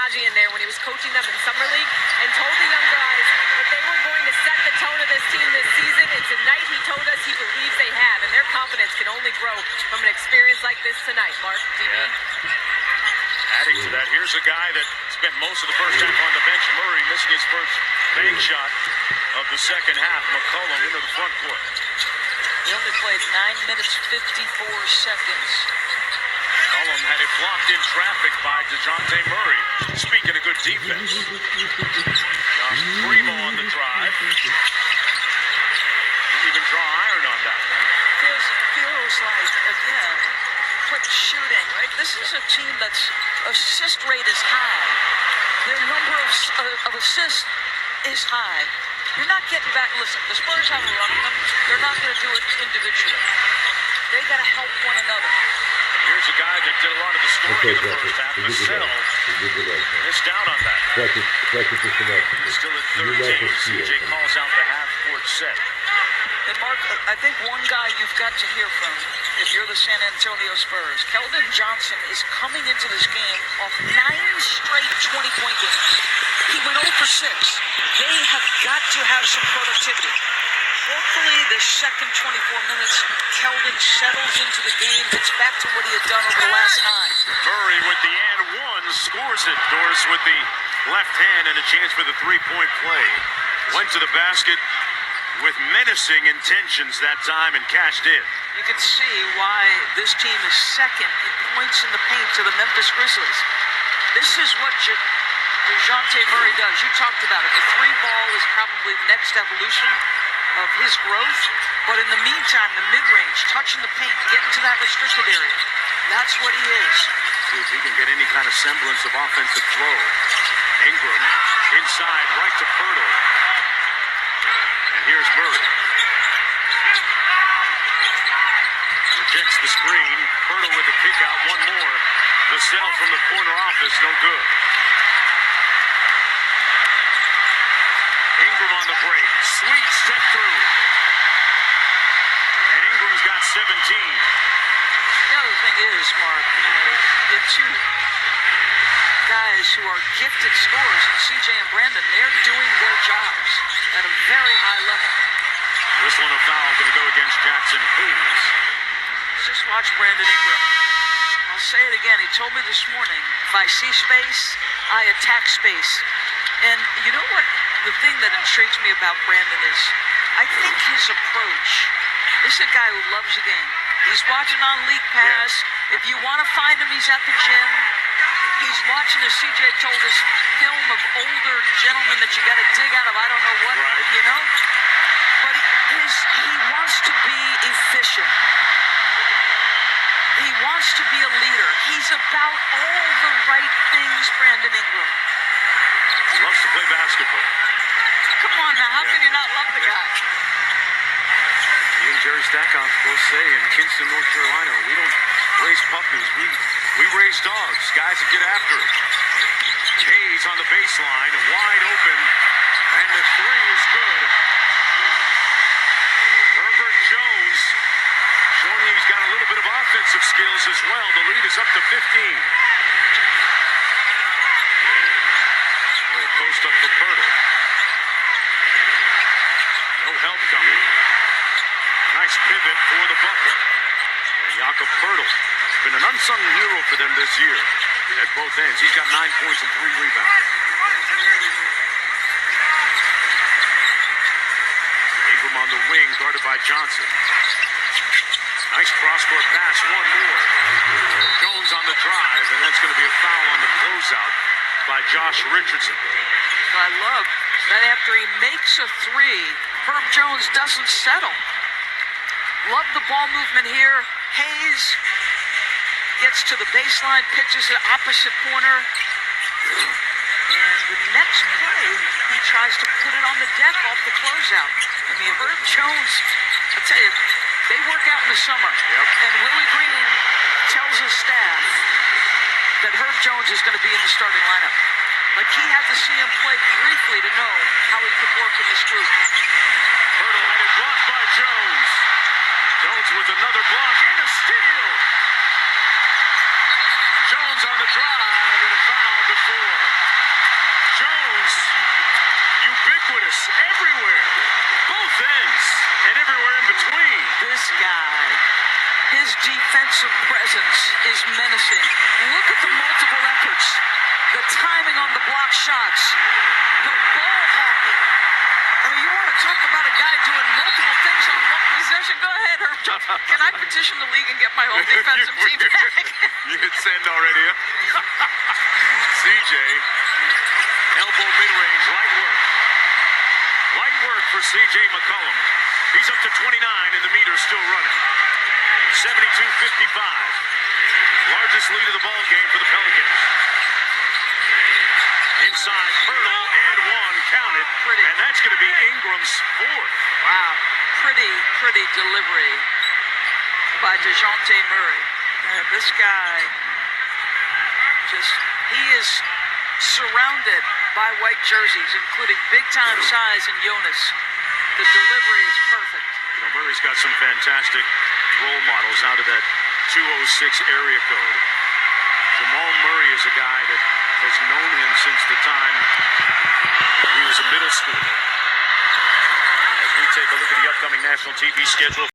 Naji in there when he was coaching them in Summer League and told the young guys that they were going to set the tone of this team this season. And tonight he told us he believes they have, and their confidence can only grow from an experience like this tonight. Mark, DB. Yeah. Adding to that, here's a guy that spent most of the first half on the bench, Murray, missing his first bank shot of the second half. McCollum into the front court. He only played 9 minutes, 54 seconds. McCollum had it blocked in traffic by DeJounte Murray. Speaking of good defense. Josh Primo on the drive. Didn't even draw iron on that one. Feels like, again, quick shooting, right? This is a team that's assist rate is high. Their number of assists is high. You're not getting back. Listen, the Spurs have a run on them. They're not going to do it individually. They got to help one another. Here's a guy that did a lot of the scoring in the first half. Vassell missed out on that. He's still at 13. CJ calls out the half-court set. And Mark, I think one guy you've got to hear from if you're the San Antonio Spurs, Keldon Johnson is coming into this game off 9 straight 20-point games. He went 0 for 6. They have got to have some productivity. Hopefully, the second 24 minutes, Keldon settles into the game, gets back to what he had done over the last 9. Murray with the and one, scores it. Doris with the left hand and a chance for the three-point play. Went to the basket with menacing intentions that time and cashed in. You can see why this team is second in points in the paint to the Memphis Grizzlies. This is what DeJounte Murray does. You talked about it. The three ball is probably the next evolution of his growth. But in the meantime, the mid-range, touching the paint, getting to that restricted area. That's what he is. See if he can get any kind of semblance of offensive flow. Ingram inside, right to Pirtle. And here's Murray. Rejects the screen. Pirtle with the kick out. One more. Vassell from the corner office, no good. Ingram on the break. Sweet step through. And Ingram's got 17. The other thing is, Mark, the two guys who are gifted scorers, and CJ and Brandon, they're doing their jobs at a very high level. This one a foul going to go against Jackson Hayes. Just watch Brandon Ingram. I'll say it again. He told me this morning, if I see space, I attack space. And you know what? The thing that intrigues me about Brandon is, I think his approach, this is a guy who loves the game. He's watching on League Pass. Yeah. If you want to find him, he's at the gym. He's watching, as CJ told us, film of older gentlemen that you got to dig out of I don't know what, right. You know? But he wants to be efficient. He wants to be a leader. He's about all the right things, Brandon Ingram. He loves to play basketball. Come on now, how can you not love the guy? Me and Jerry Stackhouse both say in Kinston, North Carolina, we don't raise puppies. We raise dogs, guys that get after it. Hayes on the baseline, wide open, and the three is good. Herbert Jones showing he's got a little bit of offensive skills as well. The lead is up to 15. Little post up for Pirtle. No help coming. Nice pivot for the bucket. And Jakob Pirtle has been an unsung hero for them this year at both ends. He's got 9 points and 3 rebounds. Ingram on the wing, guarded by Johnson. Nice cross-court pass, one more. Jones on the drive, and that's going to be a foul on the closeout by Josh Richardson. I love that after he makes a three, Herb Jones doesn't settle. Love the ball movement here. Hayes gets to the baseline, pitches it opposite corner. And the next play, he tries to put it on the deck off the closeout. I mean, Herb Jones, I tell you, they work out in the summer. Yep. And Willie Green tells his staff that Herb Jones is going to be in the starting lineup. Like, he had to see him play briefly to know how he could work in this group. Pirtle had it blocked by Jones. Jones with another block and a steal. Jones on the drive and a foul before. His defensive presence is menacing. Look at the multiple efforts, the timing on the block shots, the ball hawking. I mean, you want to talk about a guy doing multiple things on one possession? Go ahead, Herb. Can I petition the league and get my whole defensive team back? You hit send already, huh? CJ, elbow mid-range, light work. Light work for CJ McCollum. He's up to 29 and the meter's still running. 72-55. Largest lead of the ball game for the Pelicans. Inside, Pirtle, and one, count it. And that's going to be Ingram's fourth. Wow, pretty delivery by DeJounte Murray. This guy he is surrounded by white jerseys, including big-time size and Jonas. The delivery is perfect. You know, Murray's got some fantastic role models out of that 206 area code. Jamal Murray is a guy that has known him since the time he was a middle schooler. As we take a look at the upcoming national TV schedule.